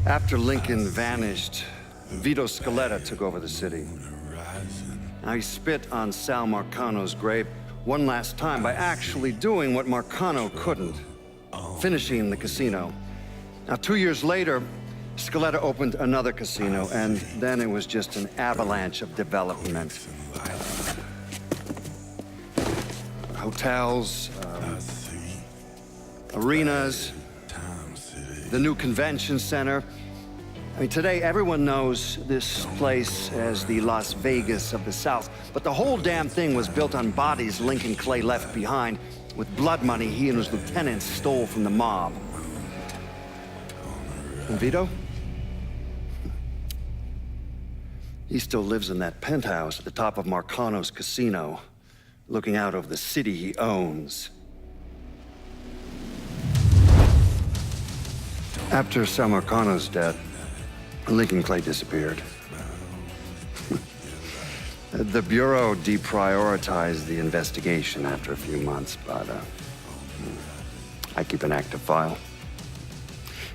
After Lincoln vanished, Vito Scaletta took over the city. Now he spit on Sal Marcano's grave one last time by actually doing what Marcano couldn't, finishing the casino. Now, 2 years later, Scaletta opened another casino, and then it was just an avalanche of development. Hotels, arenas, the new convention center. I mean, today everyone knows this place as the Las Vegas of the South, but the whole damn thing was built on bodies Lincoln Clay left behind, with blood money he and his lieutenants stole from the mob. And Vito? He still lives in that penthouse at the top of Marcano's casino, looking out over the city he owns. After Sal Marcano's death, Lincoln Clay disappeared. The Bureau deprioritized the investigation after a few months, but I keep an active file.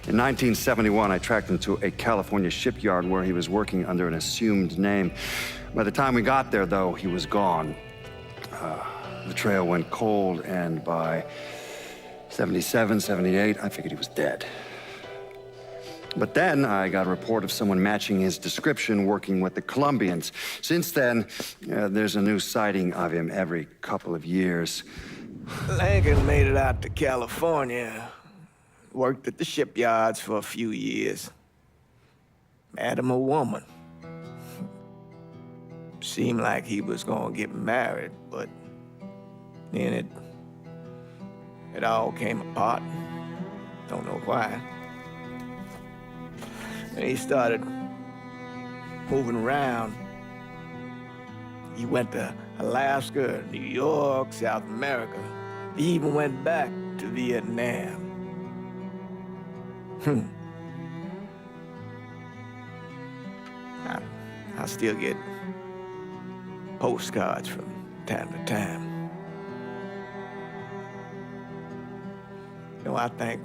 In 1971, I tracked him to a California shipyard where he was working under an assumed name. By the time we got there, though, he was gone. The trail went cold, and by 77, 78, I figured he was dead. But then I got a report of someone matching his description working with the Colombians. Since then, there's a new sighting of him every couple of years. Lincoln made it out to California. Worked at the shipyards for a few years. Met him a woman. Seemed like he was gonna get married, but then it all came apart. Don't know why. And he started moving around. He went to Alaska, New York, South America. He even went back to Vietnam. I still get postcards from time to time. No, I think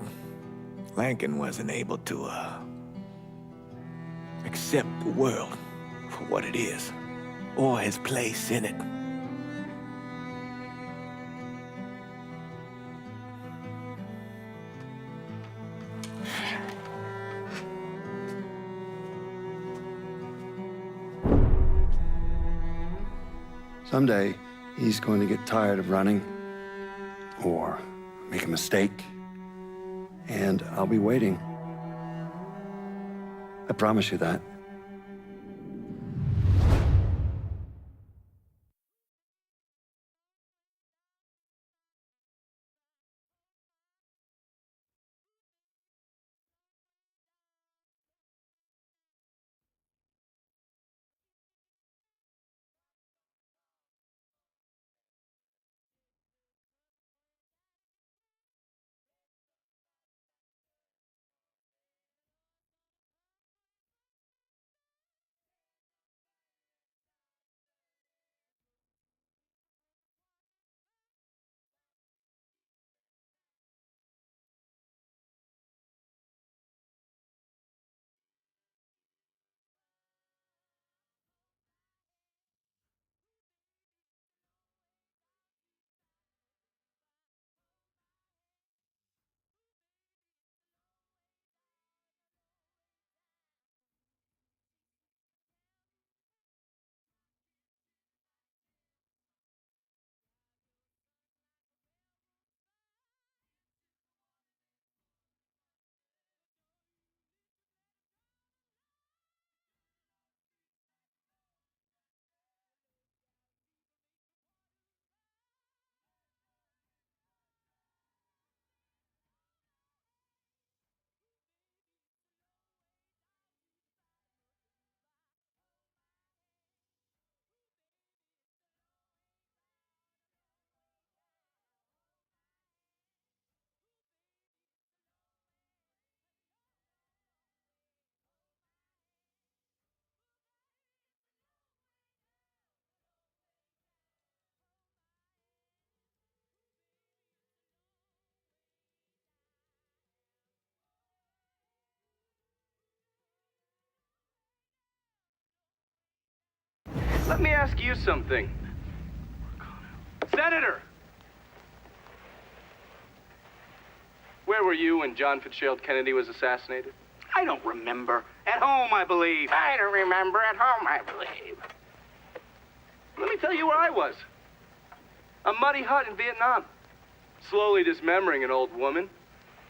Lincoln wasn't able to accept the world for what it is, or his place in it. Someday, he's going to get tired of running, or make a mistake, and I'll be waiting. I promise you that. Let me ask you something. Senator! Where were you when John Fitzgerald Kennedy was assassinated? I don't remember. At home, I believe. I don't remember. At home, I believe. Let me tell you where I was. A muddy hut in Vietnam. Slowly dismembering an old woman.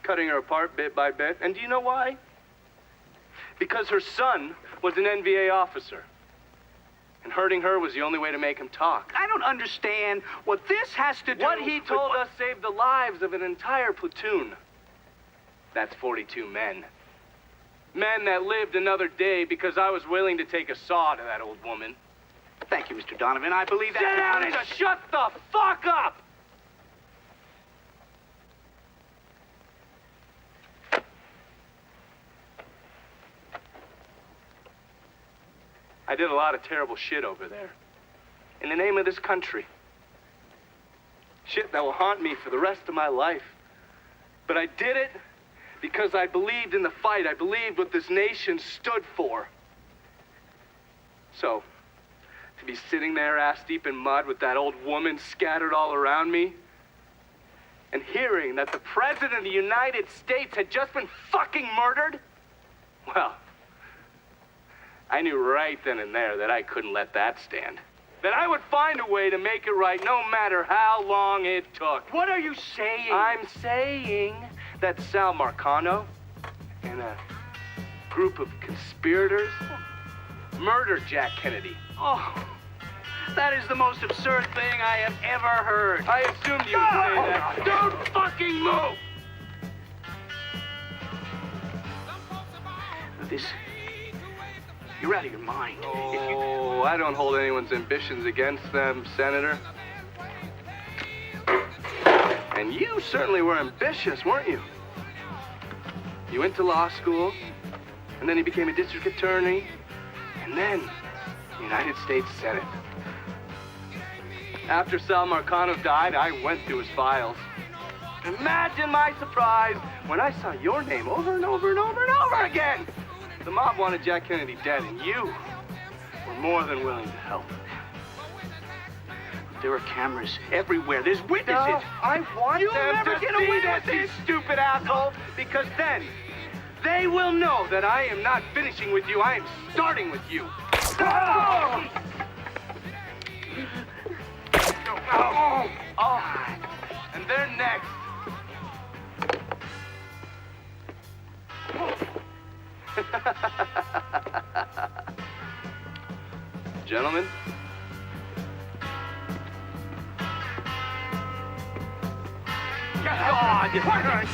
Cutting her apart bit by bit. And do you know why? Because her son was an NVA officer. And hurting her was the only way to make him talk. I don't understand what this has to do What he told with us saved the lives of an entire platoon. That's 42 men. Men that lived another day because I was willing to take a saw to that old woman. Thank you, Mr. Donovan. I believe that. Sit down and just shut the fuck up! I did a lot of terrible shit over there. In the name of this country. Shit that will haunt me for the rest of my life. But I did it because I believed in the fight. I believed what this nation stood for. So, to be sitting there ass deep in mud with that old woman scattered all around me, and hearing that the President of the United States had just been fucking murdered, well, I knew right then and there that I couldn't let that stand. That I would find a way to make it right no matter how long it took. What are you saying? I'm saying that Sal Marcano and a group of conspirators murdered Jack Kennedy. Oh, that is the most absurd thing I have ever heard. I assumed you would say that. Don't fucking move! This... You're out of your mind. If you... Oh, I don't hold anyone's ambitions against them, Senator. And you certainly were ambitious, weren't you? You went to law school, and then you became a district attorney, and then United States Senate. After Sal Marcano died, I went through his files. Imagine my surprise when I saw your name over and over and over and over again. The mob wanted Jack Kennedy dead, and you were more than willing to help. There are cameras everywhere. There's witnesses. No, I want You'll them never to get see away this, with you this. stupid asshole, because then they will know that I am not finishing with you. I am starting with you. Oh! Oh! And they're next. Gentlemen. God!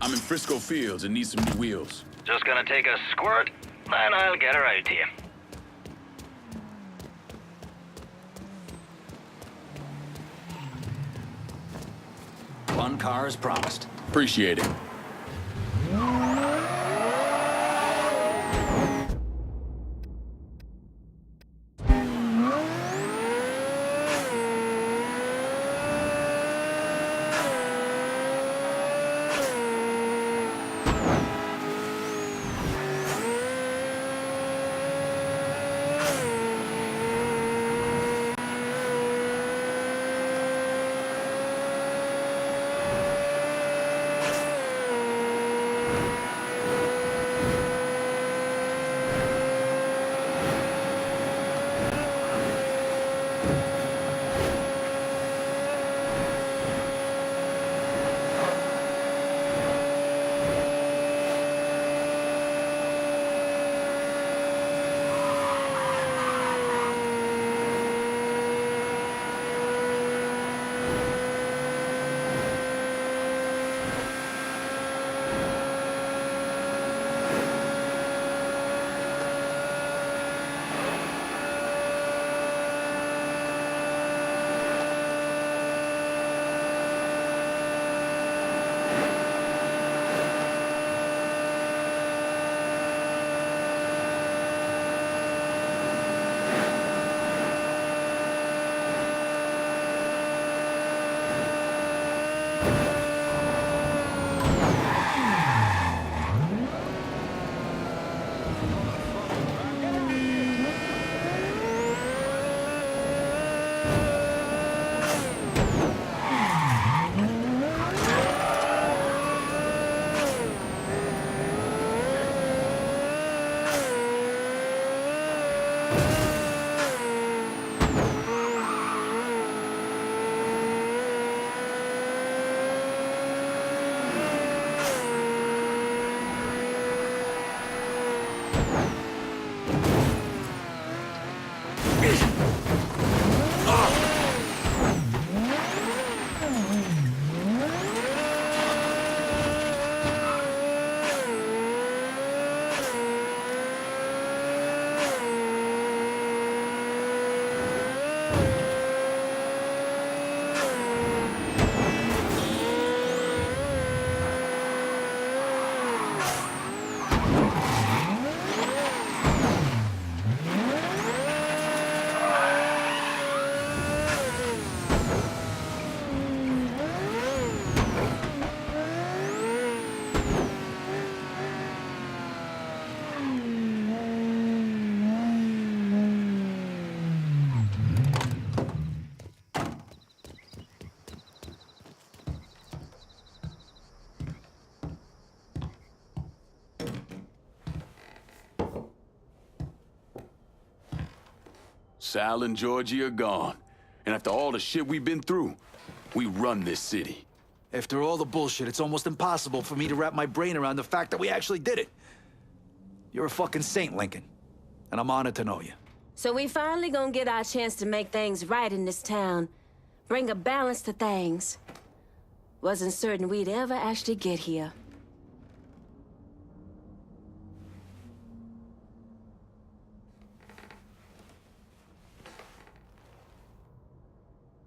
I'm in Frisco Fields and need some new wheels. Just gonna take a squirt, then I'll get her out to you. One car as promised. Appreciate it. Sal and Georgie are gone. And after all the shit we've been through, we run this city. After all the bullshit, it's almost impossible for me to wrap my brain around the fact that we actually did it. You're a fucking saint, Lincoln. And I'm honored to know you. So we finally gonna get our chance to make things right in this town. Bring a balance to things. Wasn't certain we'd ever actually get here.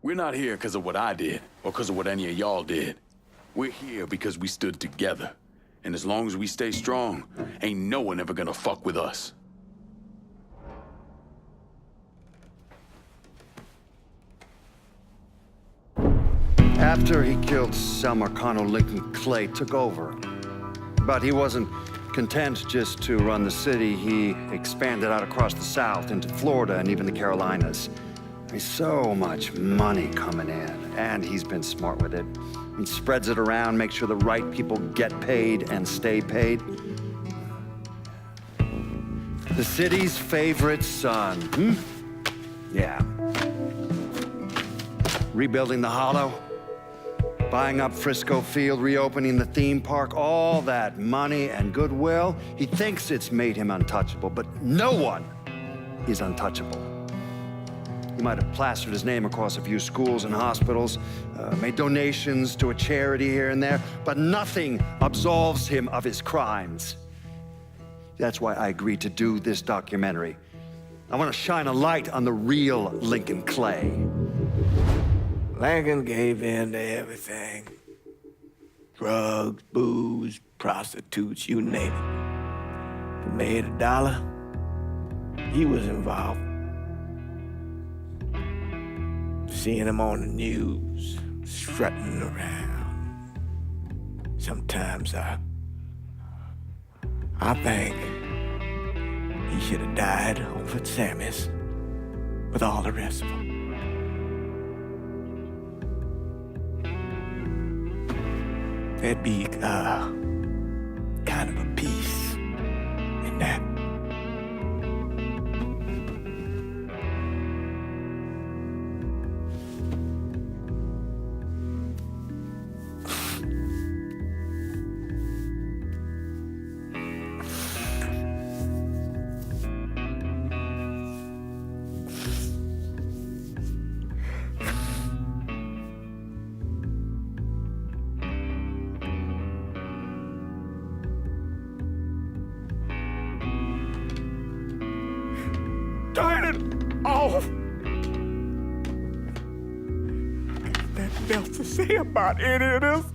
We're not here because of what I did, or because of what any of y'all did. We're here because we stood together. And as long as we stay strong, ain't no one ever gonna fuck with us. After he killed Selma, Colonel Lincoln Clay took over. But he wasn't content just to run the city. He expanded out across the South into Florida and even the Carolinas. There's so much money coming in, and he's been smart with it. He spreads it around, makes sure the right people get paid and stay paid. The city's favorite son, Yeah. Rebuilding the Hollow, buying up Frisco Field, reopening the theme park, all that money and goodwill. He thinks it's made him untouchable, but no one is untouchable. He might have plastered his name across a few schools and hospitals, made donations to a charity here and there, but nothing absolves him of his crimes. That's why I agreed to do this documentary. I want to shine a light on the real Lincoln Clay. Lincoln gave in to everything. Drugs, booze, prostitutes, you name it. If it made a dollar, he was involved. Seeing him on the news, strutting around. Sometimes I think he should have died over at Sammy's with all the rest of them. There'd be kind of a peace in that. Turn it off! Nothing else to say about any of this.